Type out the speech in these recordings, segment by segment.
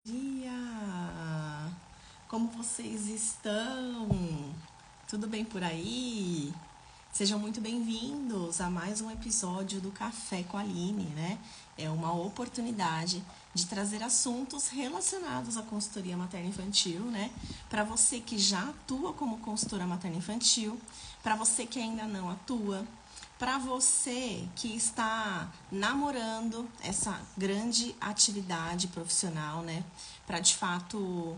Dia! Como vocês estão? Tudo bem por aí? Sejam muito bem-vindos a mais um episódio do Café com a Aline, né? É uma oportunidade de trazer assuntos relacionados à consultoria materno-infantil, né? Para você que já atua como consultora materno-infantil, para você que ainda não atua, para você que está namorando essa grande atividade profissional, né? Para de fato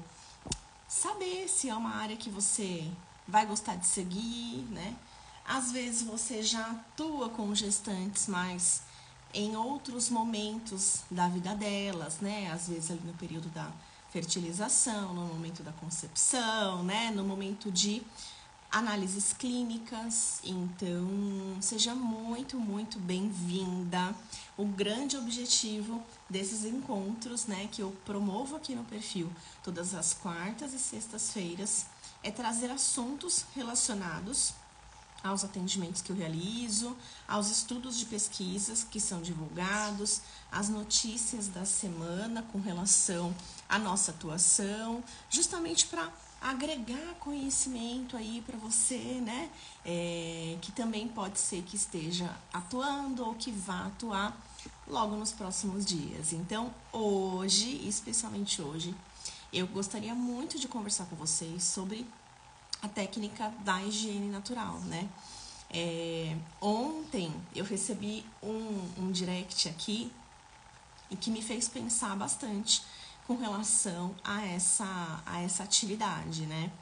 saber se é uma área que você vai gostar de seguir, né? Às vezes você já atua com gestantes, mas em outros momentos da vida delas, né? Às vezes ali no período da fertilização, no momento da concepção, né? No momento de análises clínicas. Então, seja muito bem-vinda. O grande objetivo desses encontros, né, que eu promovo aqui no perfil todas as quartas e sextas-feiras, é trazer assuntos relacionados aos atendimentos que eu realizo, aos estudos de pesquisas que são divulgados, as notícias da semana com relação à nossa atuação, justamente para agregar conhecimento aí para você, né? Que também pode ser que esteja atuando ou que vá atuar logo nos próximos dias. Então, hoje, especialmente hoje, eu gostaria muito de conversar com vocês sobre a técnica da higiene natural, né? Ontem eu recebi um direct aqui e que me fez pensar bastante com relação a essa atividade, né?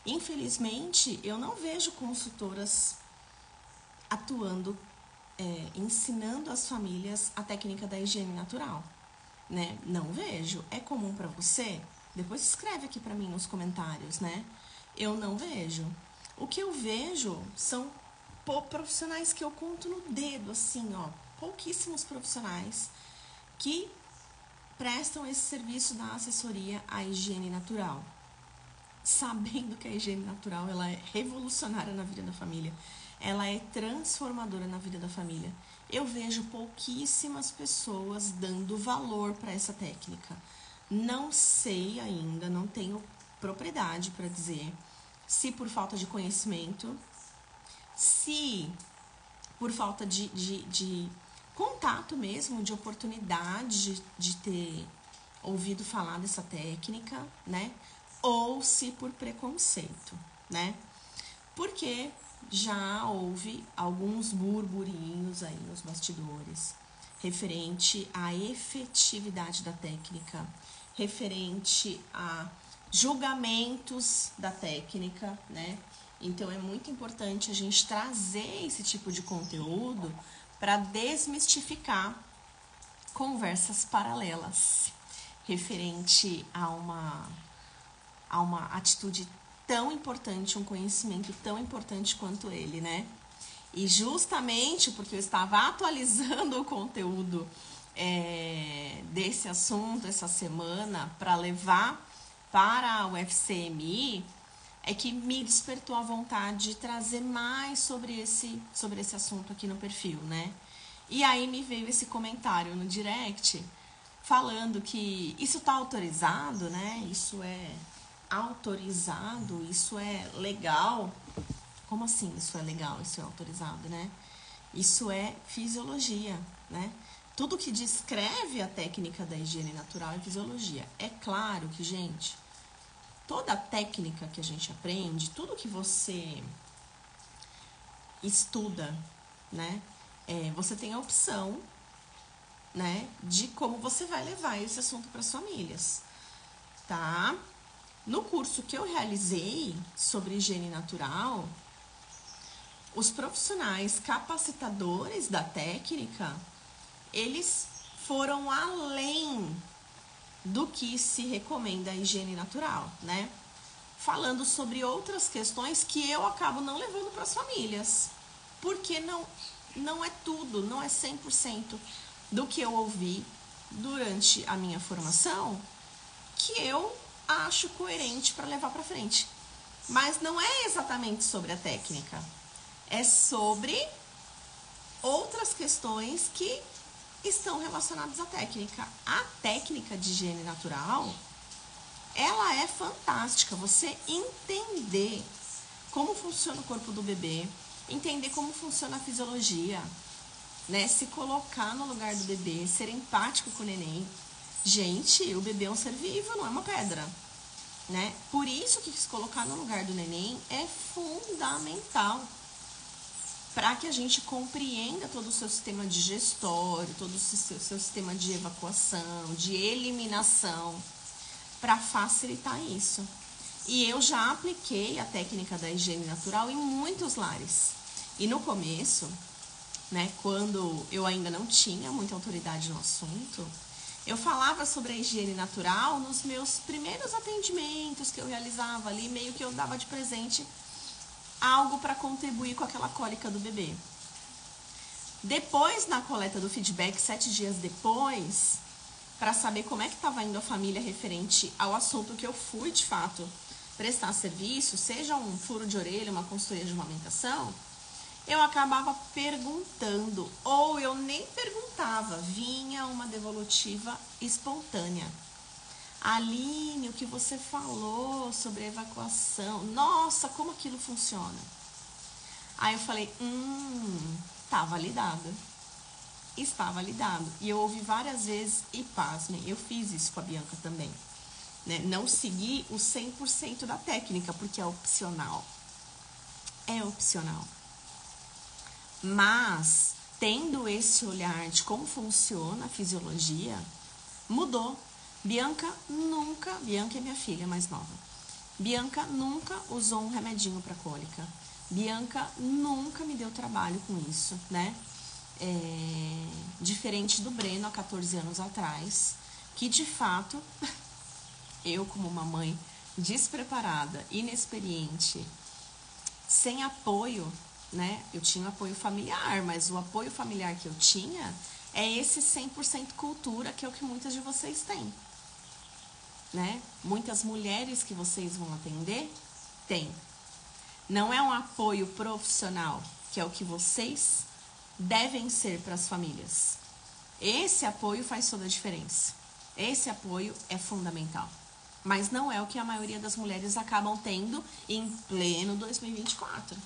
Infelizmente, eu não vejo consultoras atuando, ensinando as famílias a técnica da higiene natural, né? Não vejo. É comum para você? Depois escreve aqui para mim nos comentários, né? Eu não vejo. O que eu vejo são profissionais que eu conto no dedo, assim, ó. Pouquíssimos profissionais que prestam esse serviço da assessoria à higiene natural. Sabendo que a higiene natural ela é revolucionária na vida da família. Ela é transformadora na vida da família. Eu vejo pouquíssimas pessoas dando valor para essa técnica. Não sei ainda, não tenho propriedade para dizer se por falta de conhecimento, se por falta de contato mesmo, de oportunidade de ter ouvido falar dessa técnica, né? Ou se por preconceito, né? Porque já houve alguns burburinhos aí nos bastidores referente à efetividade da técnica, referente a julgamentos da técnica, né? Então é muito importante a gente trazer esse tipo de conteúdo para desmistificar conversas paralelas referente a uma atitude tão importante, um conhecimento tão importante quanto ele, né? E justamente porque eu estava atualizando o conteúdo desse assunto essa semana para levar para o FCMI, é que me despertou a vontade de trazer mais sobre esse assunto aqui no perfil, né? E aí me veio esse comentário no direct falando que isso está autorizado, né? Isso é autorizado, isso é legal. Como assim isso é legal, isso é autorizado, né? Isso é fisiologia, né? Tudo que descreve a técnica da higiene natural é fisiologia. É claro que, gente, toda a técnica que a gente aprende, tudo que você estuda, né? Você tem a opção, né, de como você vai levar esse assunto para as famílias, tá? No curso que eu realizei sobre higiene natural, os profissionais capacitadores da técnica, eles foram além do que se recomenda a higiene natural, né? Falando sobre outras questões que eu acabo não levando para as famílias. Porque não é tudo, não é 100% do que eu ouvi durante a minha formação que eu acho coerente para levar para frente. Mas não é exatamente sobre a técnica. É sobre outras questões que estão relacionados à técnica. A técnica de higiene natural, ela é fantástica. Você entender como funciona o corpo do bebê, entender como funciona a fisiologia, né? Se colocar no lugar do bebê, ser empático com o neném. Gente, o bebê é um ser vivo, não é uma pedra, né? Por isso que se colocar no lugar do neném é fundamental para que a gente compreenda todo o seu sistema digestório, todo o seu sistema de evacuação, de eliminação, para facilitar isso. E eu já apliquei a técnica da higiene natural em muitos lares. E no começo, né, quando eu ainda não tinha muita autoridade no assunto, eu falava sobre a higiene natural nos meus primeiros atendimentos que eu realizava ali, meio que eu dava de presente algo para contribuir com aquela cólica do bebê. Depois, na coleta do feedback, 7 dias depois, para saber como é que estava indo a família referente ao assunto que eu fui, de fato, prestar serviço, seja um furo de orelha, uma consultoria de amamentação, eu acabava perguntando, ou eu nem perguntava, vinha uma devolutiva espontânea. Aline, o que você falou sobre a evacuação, nossa, como aquilo funciona? Aí eu falei, tá validado. Está validado. E eu ouvi várias vezes e pasmem, eu fiz isso com a Bianca também. Né? Não segui o 100% da técnica, porque é opcional. É opcional. Mas, tendo esse olhar de como funciona a fisiologia, mudou. Bianca é minha filha mais nova. Bianca nunca usou um remedinho para cólica. Bianca nunca me deu trabalho com isso, né? Diferente do Breno, há 14 anos atrás, que de fato, eu como uma mãe despreparada, inexperiente, sem apoio, né? Eu tinha apoio familiar, mas o apoio familiar que eu tinha é esse 100% cultura, que é o que muitas de vocês têm, né? Muitas mulheres que vocês vão atender têm. Não é um apoio profissional, que é o que vocês devem ser para as famílias. Esse apoio faz toda a diferença. Esse apoio é fundamental. Mas não é o que a maioria das mulheres acabam tendo em pleno 2024.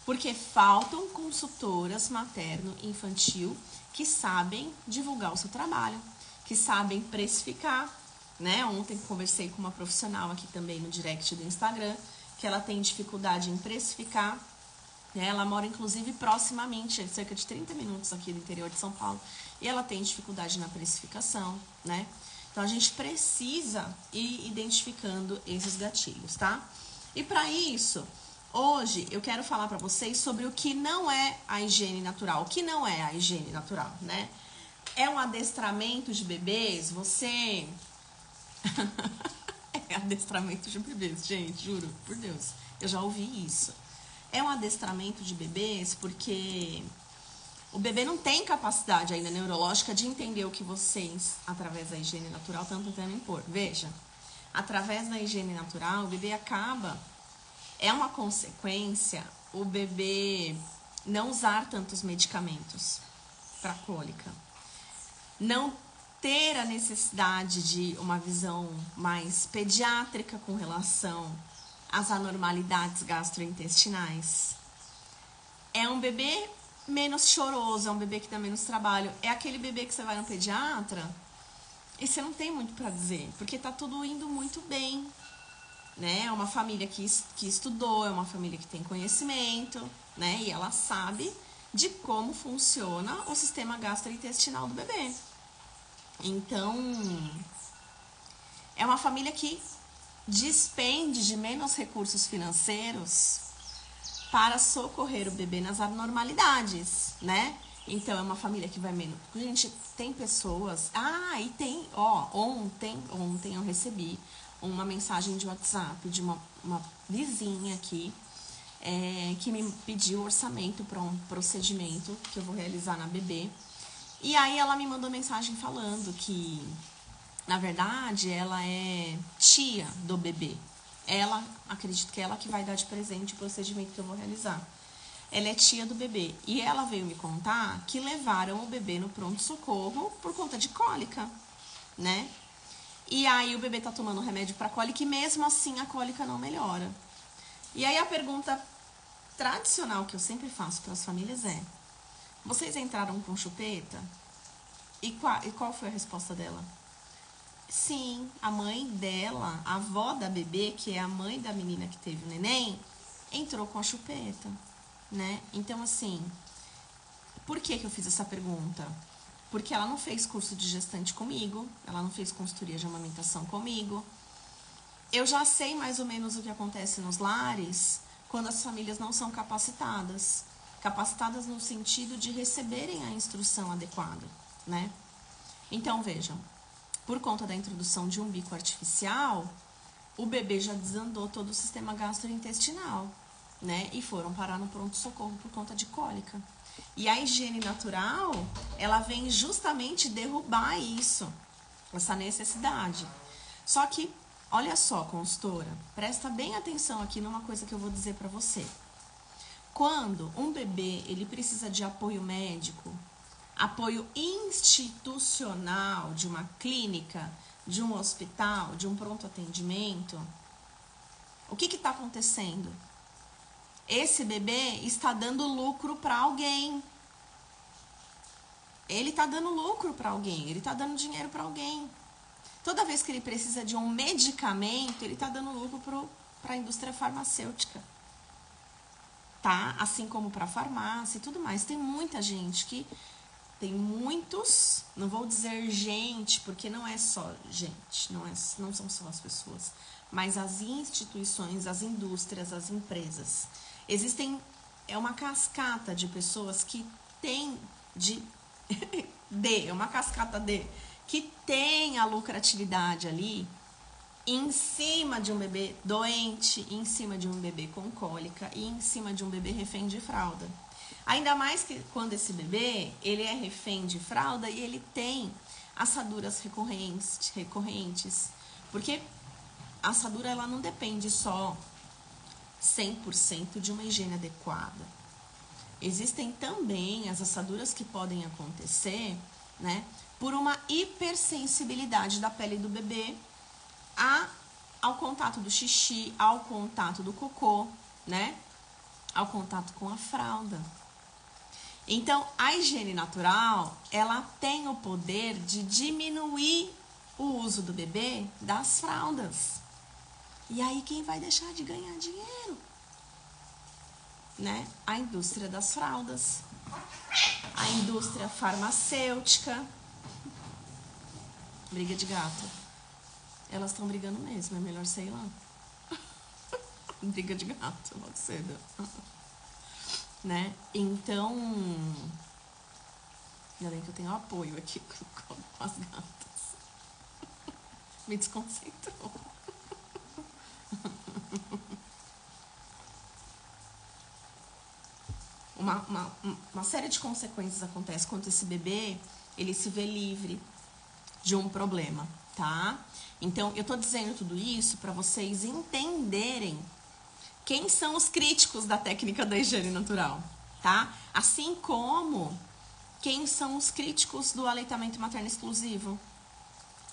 Porque faltam consultoras materno e infantil que sabem divulgar o seu trabalho, que sabem precificar, né? Ontem conversei com uma profissional aqui também no direct do Instagram, que ela tem dificuldade em precificar, né? Ela mora inclusive proximamente, cerca de 30 minutos aqui do interior de São Paulo, e ela tem dificuldade na precificação, né? Então a gente precisa ir identificando esses gatilhos, tá? E para isso, hoje eu quero falar para vocês sobre o que não é a higiene natural. O que não é a higiene natural, né? É um adestramento de bebês, você... É adestramento de bebês, gente, juro, por Deus. Eu já ouvi isso. É um adestramento de bebês porque o bebê não tem capacidade ainda neurológica de entender o que vocês, através da higiene natural, estão tentando impor. Veja, através da higiene natural, o bebê acaba... É uma consequência o bebê não usar tantos medicamentos para cólica. Não ter a necessidade de uma visão mais pediátrica com relação às anormalidades gastrointestinais. É um bebê menos choroso, é um bebê que dá menos trabalho. É aquele bebê que você vai no pediatra e você não tem muito para dizer, porque tá tudo indo muito bem. Né? É uma família que estudou, é uma família que tem conhecimento, né? E ela sabe de como funciona o sistema gastrointestinal do bebê. Então, é uma família que despende de menos recursos financeiros para socorrer o bebê nas anormalidades, né? Então, é uma família que vai menos... Gente, tem pessoas... e tem... Ontem eu recebi uma mensagem de WhatsApp de uma vizinha aqui que me pediu orçamento para um procedimento que eu vou realizar na bebê. E aí ela me mandou mensagem falando que, na verdade, ela é tia do bebê. Acredito que é ela que vai dar de presente o procedimento que eu vou realizar. ela é tia do bebê. E ela veio me contar que levaram o bebê no pronto-socorro por conta de cólica, né? E aí o bebê tá tomando remédio para cólica e mesmo assim a cólica não melhora. E aí a pergunta tradicional que eu sempre faço para as famílias é: vocês entraram com chupeta? E qual foi a resposta dela? Sim, a mãe dela, a avó da bebê, que é a mãe da menina que teve o neném, entrou com a chupeta, né? Então, assim, por que eu fiz essa pergunta? Porque ela não fez curso de gestante comigo, ela não fez consultoria de amamentação comigo. Eu já sei mais ou menos o que acontece nos lares quando as famílias não são capacitadas. Capacitadas no sentido de receberem a instrução adequada, né? Então, vejam, por conta da introdução de um bico artificial, o bebê já desandou todo o sistema gastrointestinal, né? E foram parar no pronto-socorro por conta de cólica. E a higiene natural, ela vem justamente derrubar isso, essa necessidade. Só que, olha só, consultora, presta bem atenção aqui numa coisa que eu vou dizer pra você. Quando um bebê, ele precisa de apoio médico, apoio institucional de uma clínica, de um hospital, de um pronto atendimento, o que está acontecendo? Esse bebê está dando lucro para alguém. Ele está dando lucro para alguém, ele está dando dinheiro para alguém. Toda vez que ele precisa de um medicamento, ele está dando lucro para a indústria farmacêutica. Tá? Assim como para a farmácia e tudo mais. Tem muita gente que... Tem muitos, não vou dizer gente, porque não é só gente, não são só as pessoas, mas as instituições, as indústrias, as empresas. É uma cascata de pessoas que tem é uma cascata que tem a lucratividade ali em cima de um bebê doente, em cima de um bebê com cólica e em cima de um bebê refém de fralda. Ainda mais que quando esse bebê, ele é refém de fralda e ele tem assaduras recorrentes. Porque a assadura, ela não depende só 100% de uma higiene adequada. Existem também as assaduras que podem acontecer, né, por uma hipersensibilidade da pele do bebê ao contato do xixi, ao contato do cocô, né, ao contato com a fralda. Então, a higiene natural, ela tem o poder de diminuir o uso do bebê das fraldas. E aí, quem vai deixar de ganhar dinheiro? Né? A indústria das fraldas, a indústria farmacêutica. Briga de gato. Elas estão brigando mesmo, é melhor sei lá. Briga de gato, logo cedo. Né? Então, ainda bem que eu tenho apoio aqui com as gatas. Me desconcentrou. Uma série de consequências acontece quando esse bebê, ele se vê livre de um problema, tá? Então, eu tô dizendo tudo isso para vocês entenderem quem são os críticos da técnica da higiene natural, tá? Assim como quem são os críticos do aleitamento materno exclusivo.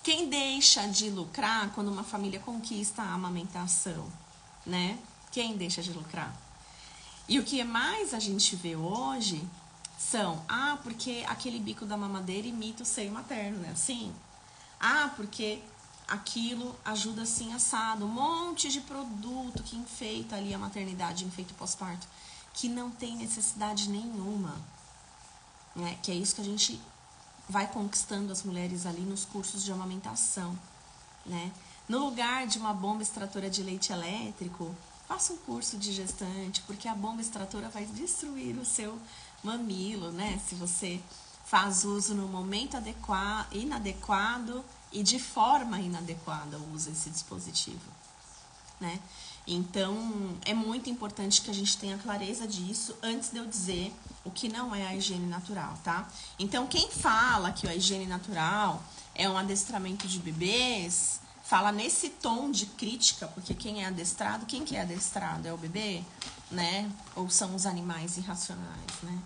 Quem deixa de lucrar quando uma família conquista a amamentação, né? Quem deixa de lucrar? E o que mais a gente vê hoje são, porque aquele bico da mamadeira imita o seio materno, né? Assim, porque aquilo ajuda assim assado, um monte de produto que enfeita ali a maternidade, enfeita o pós-parto, que não tem necessidade nenhuma, né? Que é isso que a gente vai conquistando as mulheres ali nos cursos de amamentação, né? No lugar de uma bomba extratora de leite elétrico, faça um curso de gestante, porque a bomba extratora vai destruir o seu mamilo, né? Se você faz uso no momento inadequado e de forma inadequada usa esse dispositivo, né? Então, é muito importante que a gente tenha clareza disso antes de eu dizer o que não é a higiene natural, tá? Então, quem fala que a higiene natural é um adestramento de bebês, fala nesse tom de crítica, porque quem é adestrado, quem que é adestrado? É o bebê, né? Ou são os animais irracionais, né?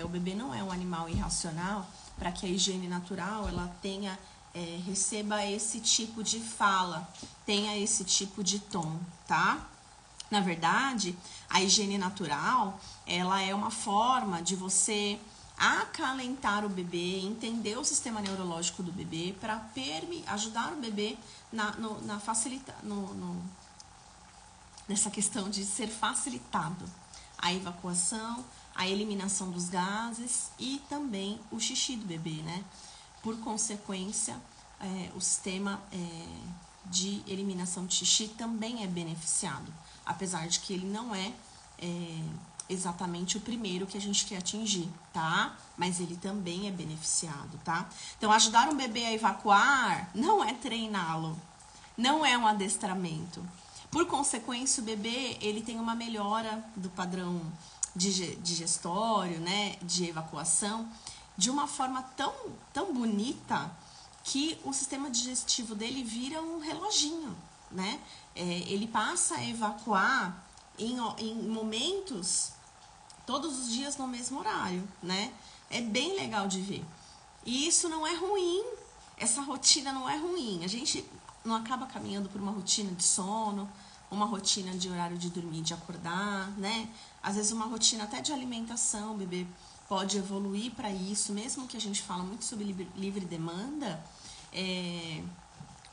O bebê não é um animal irracional para que a higiene natural ela tenha, receba esse tipo de fala, tenha esse tipo de tom, tá? Na verdade, a higiene natural, ela é uma forma de você acalentar o bebê, entender o sistema neurológico do bebê para ajudar o bebê nessa questão de ser facilitado a evacuação, a eliminação dos gases e também o xixi do bebê, né? Por consequência, o sistema de eliminação de xixi também é beneficiado, apesar de que ele não é exatamente o primeiro que a gente quer atingir, tá? Mas ele também é beneficiado, tá? Então, ajudar um bebê a evacuar não é treiná-lo, não é um adestramento. Por consequência, o bebê, ele tem uma melhora do padrão digestório, né, de evacuação, de uma forma tão bonita que o sistema digestivo dele vira um reloginho, né? Ele passa a evacuar em momentos, todos os dias no mesmo horário, né? É bem legal de ver. E isso não é ruim, essa rotina não é ruim. A gente não acaba caminhando por uma rotina de sono, uma rotina de horário de dormir, de acordar, né? Às vezes uma rotina até de alimentação, o bebê pode evoluir para isso, mesmo que a gente fala muito sobre livre demanda,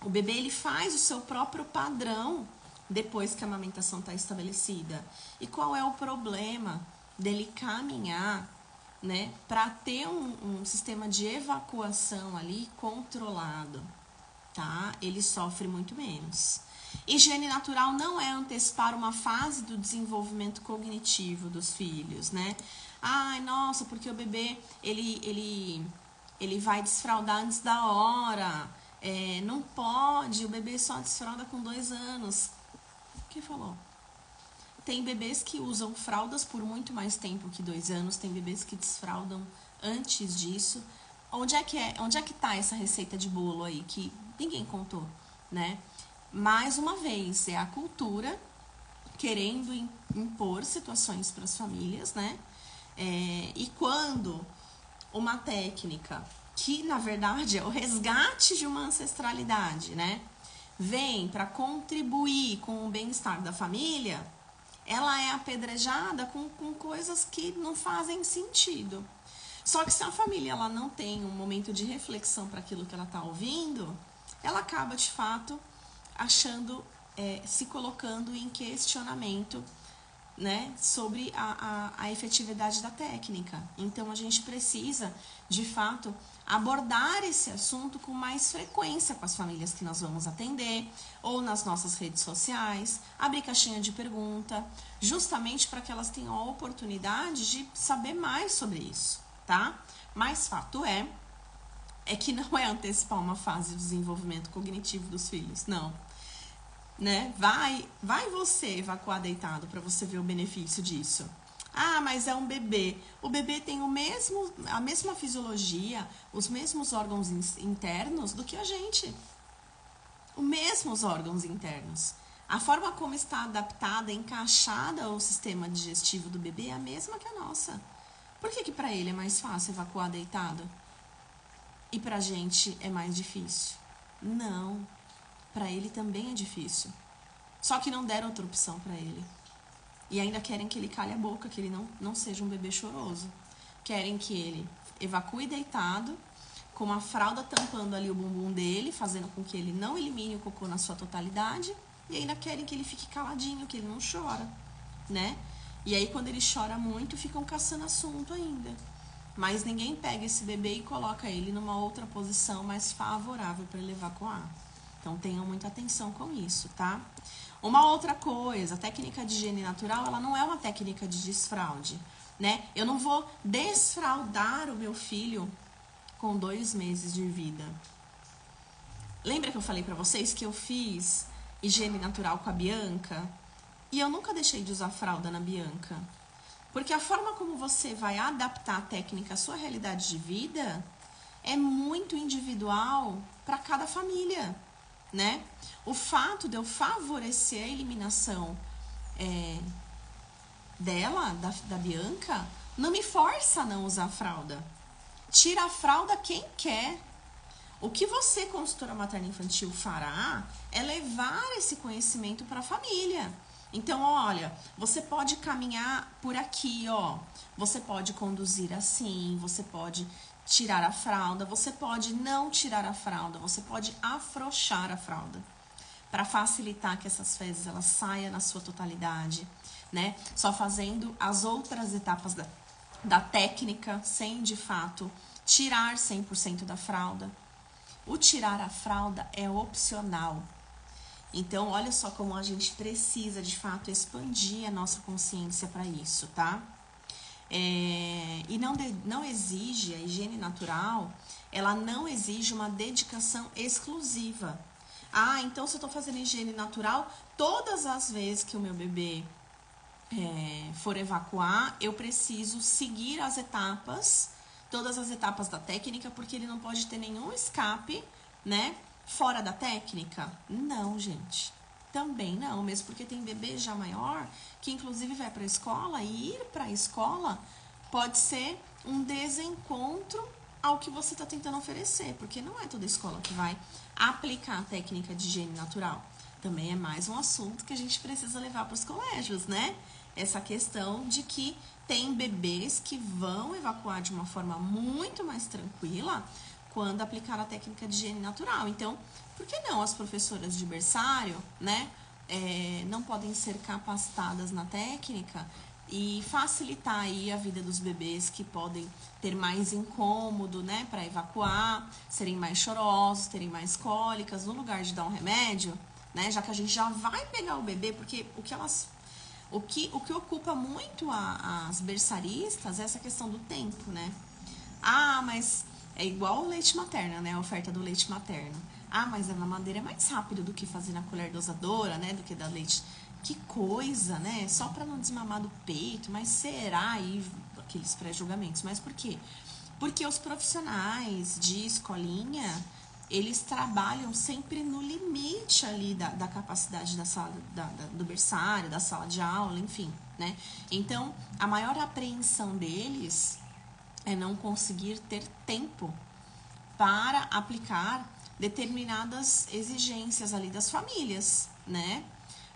o bebê ele faz o seu próprio padrão depois que a amamentação está estabelecida. E qual é o problema dele caminhar, né, para ter um sistema de evacuação ali controlado, tá? Ele sofre muito menos. Higiene natural não é antecipar uma fase do desenvolvimento cognitivo dos filhos, né? Ai, nossa, porque o bebê, ele vai desfraldar antes da hora. Não pode, o bebê só desfralda com 2 anos. Quem falou? Tem bebês que usam fraldas por muito mais tempo que 2 anos, tem bebês que desfraldam antes disso. Onde é que tá essa receita de bolo aí que ninguém contou, né? Mais uma vez, é a cultura querendo impor situações para as famílias, né? E quando uma técnica, que na verdade é o resgate de uma ancestralidade, né? Vem para contribuir com o bem-estar da família, ela é apedrejada com coisas que não fazem sentido. Só que se a família ela não tem um momento de reflexão para aquilo que ela está ouvindo, ela acaba de fato achando, se colocando em questionamento, né, sobre a efetividade da técnica. Então a gente precisa, de fato, abordar esse assunto com mais frequência com as famílias que nós vamos atender, ou nas nossas redes sociais, abrir caixinha de pergunta, justamente para que elas tenham a oportunidade de saber mais sobre isso, tá? Mas fato é que não é antecipar uma fase de desenvolvimento cognitivo dos filhos, não. Né? Vai você evacuar deitado para você ver o benefício disso. Ah, mas é um bebê. O bebê tem a mesma fisiologia, os mesmos órgãos internos do que a gente. Os mesmos órgãos internos. A forma como está adaptada, encaixada o sistema digestivo do bebê é a mesma que a nossa. Por que para ele é mais fácil evacuar deitado? E pra gente é mais difícil? Não. Para ele também é difícil. Só que não deram outra opção para ele. E ainda querem que ele cale a boca, que ele não seja um bebê choroso. Querem que ele evacue deitado, com a fralda tampando ali o bumbum dele, fazendo com que ele não elimine o cocô na sua totalidade. E ainda querem que ele fique caladinho, que ele não chora, né? E aí quando ele chora muito, ficam caçando assunto ainda. Mas ninguém pega esse bebê e coloca ele numa outra posição mais favorável para ele evacuar. Então, tenham muita atenção com isso, tá? Uma outra coisa, a técnica de higiene natural, ela não é uma técnica de desfraude, né? Eu não vou desfraldar o meu filho com 2 meses de vida. Lembra que eu falei pra vocês que eu fiz higiene natural com a Bianca? E eu nunca deixei de usar fralda na Bianca. Porque a forma como você vai adaptar a técnica à sua realidade de vida é muito individual para cada família. né? O fato de eu favorecer a eliminação dela, da Bianca, não me força a não usar a fralda. Tira a fralda quem quer. O que você, consultora materno-infantil, fará é levar esse conhecimento para a família. Então, olha, você pode caminhar por aqui, ó. Você pode conduzir assim, você pode tirar a fralda, você pode não tirar a fralda, você pode afrouxar a fralda para facilitar que essas fezes elas saiam na sua totalidade, né? Só fazendo as outras etapas da técnica, sem de fato tirar 100% da fralda. O tirar a fralda é opcional. Então, olha só como a gente precisa, de fato, expandir a nossa consciência para isso, tá? E não exige, a higiene natural, ela não exige uma dedicação exclusiva. Ah, então se eu tô fazendo higiene natural, todas as vezes que o meu bebê for evacuar, eu preciso seguir as etapas, todas as etapas da técnica, porque ele não pode ter nenhum escape, né? Fora da técnica? Não, gente. Também não, mesmo porque tem bebê já maior, que inclusive vai para a escola, e ir para a escola pode ser um desencontro ao que você está tentando oferecer, porque não é toda escola que vai aplicar a técnica de higiene natural. Também é mais um assunto que a gente precisa levar para os colégios, né? Essa questão de que tem bebês que vão evacuar de uma forma muito mais tranquila quando aplicar a técnica de higiene natural. Então, por que não as professoras de berçário, né, não podem ser capacitadas na técnica e facilitar aí a vida dos bebês que podem ter mais incômodo, né, para evacuar, serem mais chorosos, terem mais cólicas, no lugar de dar um remédio, né, já que a gente já vai pegar o bebê, porque o que ocupa muito as berçaristas é essa questão do tempo, né? Ah, mas é igual o leite materno, né? A oferta do leite materno. Ah, mas a mamadeira é mais rápido do que fazer na colher dosadora, né? Do que dar leite. Que coisa, né? Só para não desmamar do peito. Mas será aí aqueles pré-julgamentos? Mas por quê? Porque os profissionais de escolinha, eles trabalham sempre no limite ali da capacidade da sala, do berçário, da sala de aula, enfim, né? Então, a maior apreensão deles é não conseguir ter tempo para aplicar determinadas exigências ali das famílias, né?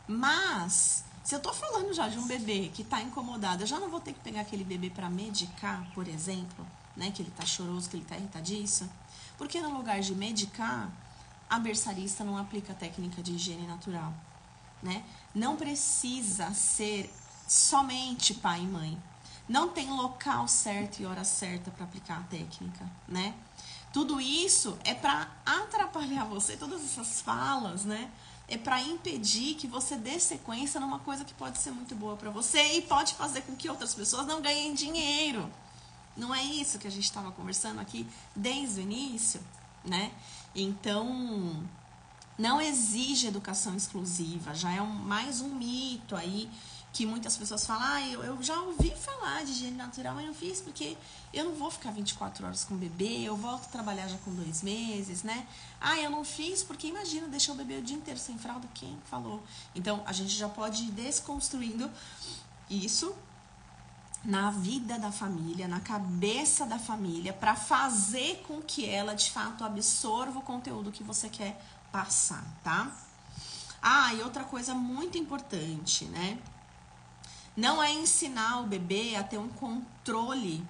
Mas, se eu tô falando já de um bebê que tá incomodado, eu já não vou ter que pegar aquele bebê para medicar, por exemplo, né? Que ele tá choroso, que ele tá irritadiço. Porque no lugar de medicar, a berçarista não aplica a técnica de higiene natural, né? Não precisa ser somente pai e mãe. Não tem local certo e hora certa para aplicar a técnica, né? Tudo isso é para atrapalhar você, todas essas falas, né? É para impedir que você dê sequência numa coisa que pode ser muito boa para você e pode fazer com que outras pessoas não ganhem dinheiro. Não é isso que a gente estava conversando aqui desde o início, né? Então, não exige educação exclusiva, já é mais um mito aí que muitas pessoas falam, eu já ouvi falar de higiene natural, mas não fiz porque eu não vou ficar 24 horas com o bebê, eu volto a trabalhar já com 2 meses, né? Eu não fiz porque, imagina, deixar o bebê o dia inteiro sem fralda, quem falou? Então, a gente já pode ir desconstruindo isso na vida da família, na cabeça da família, para fazer com que ela, de fato, absorva o conteúdo que você quer passar, tá? E outra coisa muito importante, né? Não é ensinar o bebê a ter um controle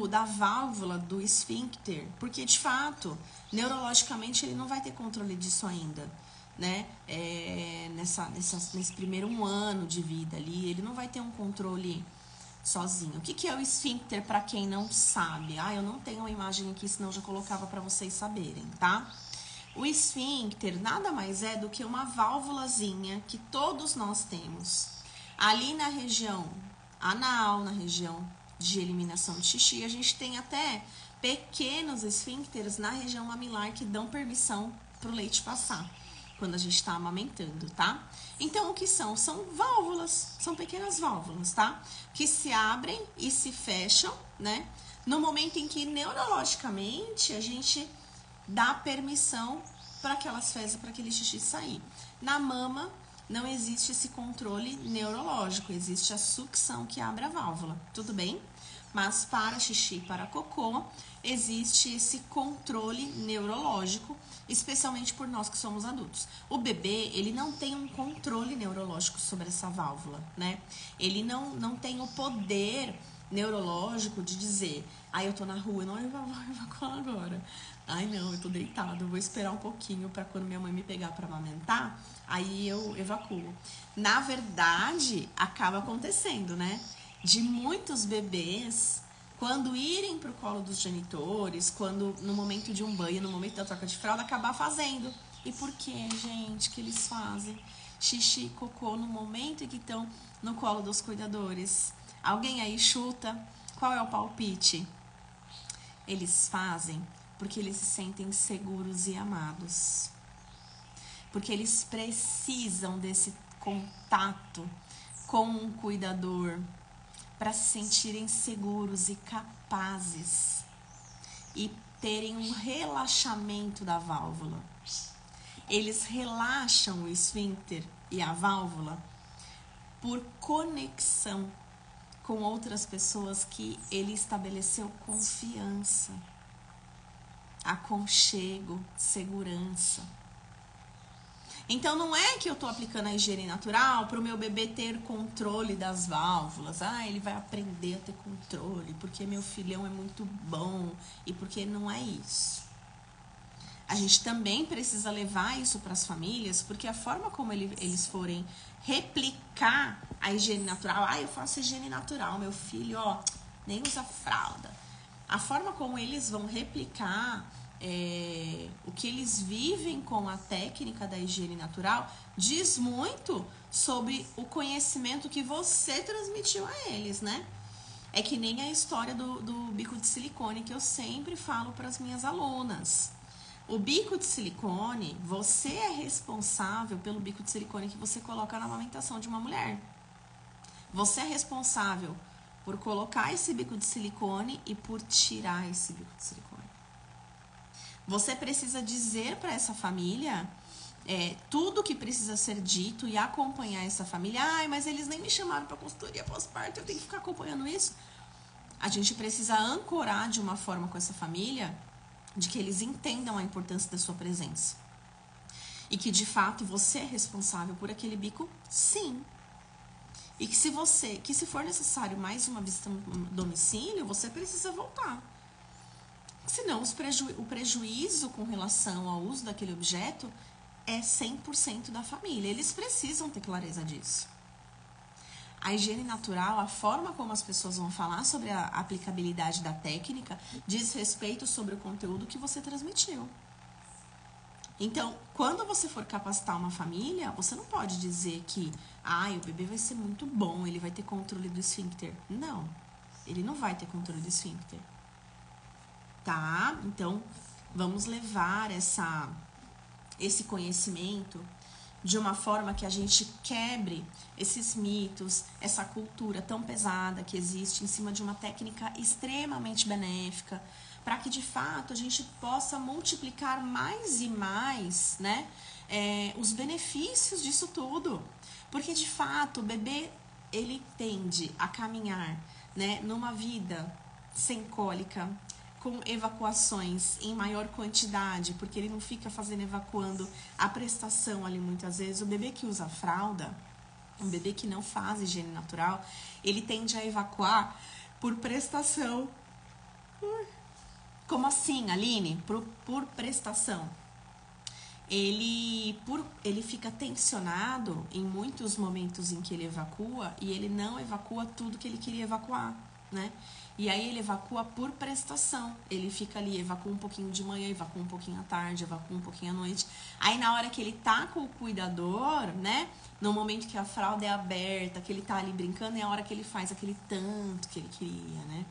da válvula do esfíncter, porque, de fato, neurologicamente ele não vai ter controle disso ainda, né? Nesse primeiro ano de vida ali, ele não vai ter um controle sozinho. O que é o esfíncter para quem não sabe? Eu não tenho uma imagem aqui, senão eu já colocava para vocês saberem, tá? O esfíncter nada mais é do que uma válvulazinha que todos nós temos. Ali na região anal, na região de eliminação de xixi, a gente tem até pequenos esfíncteres na região mamilar que dão permissão para o leite passar quando a gente está amamentando, tá? Então, o que são? São válvulas, são pequenas válvulas, tá? Que se abrem e se fecham, né? No momento em que neurologicamente a gente dá permissão para aquelas fezes, para aquele xixi sair. Na mama, não existe esse controle neurológico, existe a sucção que abre a válvula, tudo bem? Mas para xixi, para cocô, existe esse controle neurológico, especialmente por nós que somos adultos. O bebê, ele não tem um controle neurológico sobre essa válvula, né? Ele não tem o poder neurológico de dizer, eu tô na rua, não vou evacuar agora. Não, eu tô deitado, vou esperar um pouquinho para quando minha mãe me pegar para amamentar, aí eu evacuo. Na verdade, acaba acontecendo, né? De muitos bebês, quando irem pro colo dos genitores, quando no momento de um banho, no momento da troca de fralda, acabar fazendo. E por que, gente, que eles fazem xixi e cocô no momento em que estão no colo dos cuidadores? Alguém aí chuta? Qual é o palpite? Eles fazem porque eles se sentem seguros e amados. Porque eles precisam desse contato com um cuidador para se sentirem seguros e capazes e terem um relaxamento da válvula. Eles relaxam o esfíncter e a válvula por conexão com outras pessoas que ele estabeleceu confiança, aconchego, segurança. Então, não é que eu estou aplicando a higiene natural para o meu bebê ter controle das válvulas. Ele vai aprender a ter controle porque meu filhão é muito bom e porque não é isso. A gente também precisa levar isso para as famílias, porque a forma como eles forem replicar a higiene natural, eu faço higiene natural, meu filho, nem usa fralda. A forma como eles vão replicar o que eles vivem com a técnica da higiene natural diz muito sobre o conhecimento que você transmitiu a eles, né? É que nem a história do bico de silicone que eu sempre falo para as minhas alunas. O bico de silicone, você é responsável pelo bico de silicone que você coloca na amamentação de uma mulher. Você é responsável por colocar esse bico de silicone e por tirar esse bico de silicone. Você precisa dizer para essa família tudo que precisa ser dito e acompanhar essa família. Mas eles nem me chamaram para consultoria pós-parto, eu tenho que ficar acompanhando isso. A gente precisa ancorar de uma forma com essa família de que eles entendam a importância da sua presença. E que, de fato, você é responsável por aquele bico, sim. E que se for necessário mais uma visita no domicílio, você precisa voltar. Senão, o prejuízo com relação ao uso daquele objeto é 100% da família. Eles precisam ter clareza disso. A higiene natural, a forma como as pessoas vão falar sobre a aplicabilidade da técnica, diz respeito sobre o conteúdo que você transmitiu. Então, quando você for capacitar uma família, você não pode dizer que o bebê vai ser muito bom, ele vai ter controle do esfíncter. Não, ele não vai ter controle do esfíncter. Tá? Então, vamos levar esse conhecimento de uma forma que a gente quebre esses mitos, essa cultura tão pesada que existe em cima de uma técnica extremamente benéfica, para que de fato a gente possa multiplicar mais e mais, né, os benefícios disso tudo. Porque de fato o bebê, ele tende a caminhar, né, numa vida sem cólica, com evacuações em maior quantidade, porque ele não fica evacuando a prestação ali muitas vezes. O bebê que usa fralda, um bebê que não faz higiene natural, ele tende a evacuar por prestação. Como assim, Aline? Por prestação. Ele fica tensionado em muitos momentos em que ele evacua e ele não evacua tudo que ele queria evacuar, né? E aí ele evacua por prestação. Ele fica ali, evacua um pouquinho de manhã, evacua um pouquinho à tarde, evacua um pouquinho à noite. Aí na hora que ele tá com o cuidador, né? No momento que a fralda é aberta, que ele tá ali brincando, é a hora que ele faz aquele tanto que ele queria, né?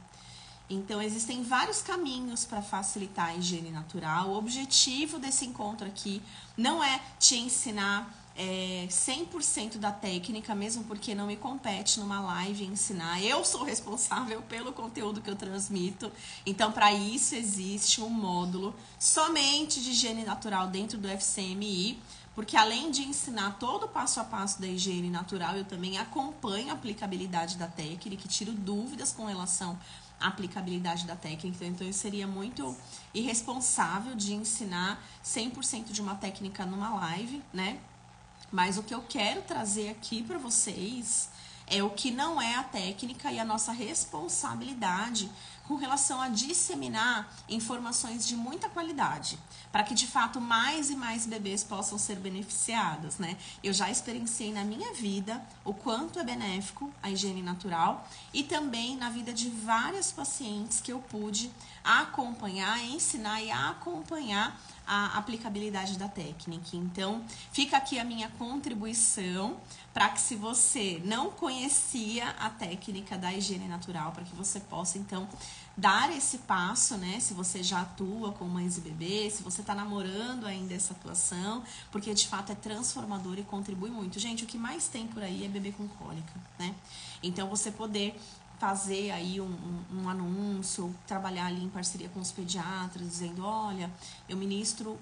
Então, existem vários caminhos para facilitar a higiene natural. O objetivo desse encontro aqui não é te ensinar 100% da técnica, mesmo porque não me compete numa live ensinar. Eu sou responsável pelo conteúdo que eu transmito. Então, para isso, existe um módulo somente de higiene natural dentro do FCMI. Porque além de ensinar todo o passo a passo da higiene natural, eu também acompanho a aplicabilidade da técnica e tiro dúvidas com relação à aplicabilidade da técnica. Então, eu seria muito irresponsável de ensinar 100% de uma técnica numa live, né? Mas o que eu quero trazer aqui para vocês é o que não é a técnica e a nossa responsabilidade com relação a disseminar informações de muita qualidade, para que de fato mais e mais bebês possam ser beneficiados, né? Eu já experienciei na minha vida o quanto é benéfico a higiene natural e também na vida de várias pacientes que eu pude acompanhar, ensinar e acompanhar a aplicabilidade da técnica. Então, fica aqui a minha contribuição para que, se você não conhecia a técnica da higiene natural, para que você possa, então, dar esse passo, né? Se você já atua com mães e bebês, se você está namorando ainda essa atuação, porque de fato é transformador e contribui muito. Gente, o que mais tem por aí é bebê com cólica, né? Então, você poder fazer aí um anúncio, trabalhar ali em parceria com os pediatras, dizendo, olha, eu ministro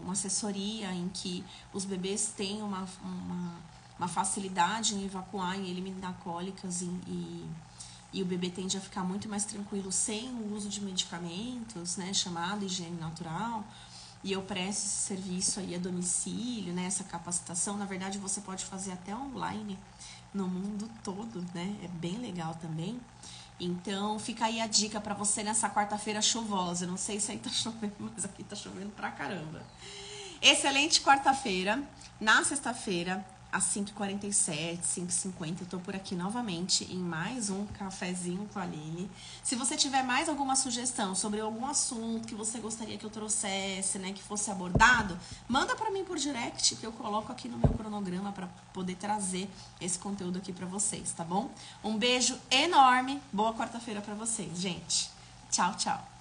uma assessoria em que os bebês têm uma facilidade em evacuar, em eliminar cólicas e o bebê tende a ficar muito mais tranquilo sem o uso de medicamentos, né, chamado higiene natural, e eu presto esse serviço aí a domicílio, né, essa capacitação. Na verdade, você pode fazer até online no mundo todo, né, é bem legal também. Então, fica aí a dica para você nessa quarta-feira chuvosa. Eu não sei se aí tá chovendo, mas aqui tá chovendo pra caramba. Excelente quarta-feira. Na sexta-feira, às 5h47, 5h50, eu tô por aqui novamente em mais um cafezinho com a Aline. Se você tiver mais alguma sugestão sobre algum assunto que você gostaria que eu trouxesse, né, que fosse abordado, manda pra mim por direct, que eu coloco aqui no meu cronograma para poder trazer esse conteúdo aqui pra vocês, tá bom? Um beijo enorme, boa quarta-feira pra vocês, gente. Tchau, tchau.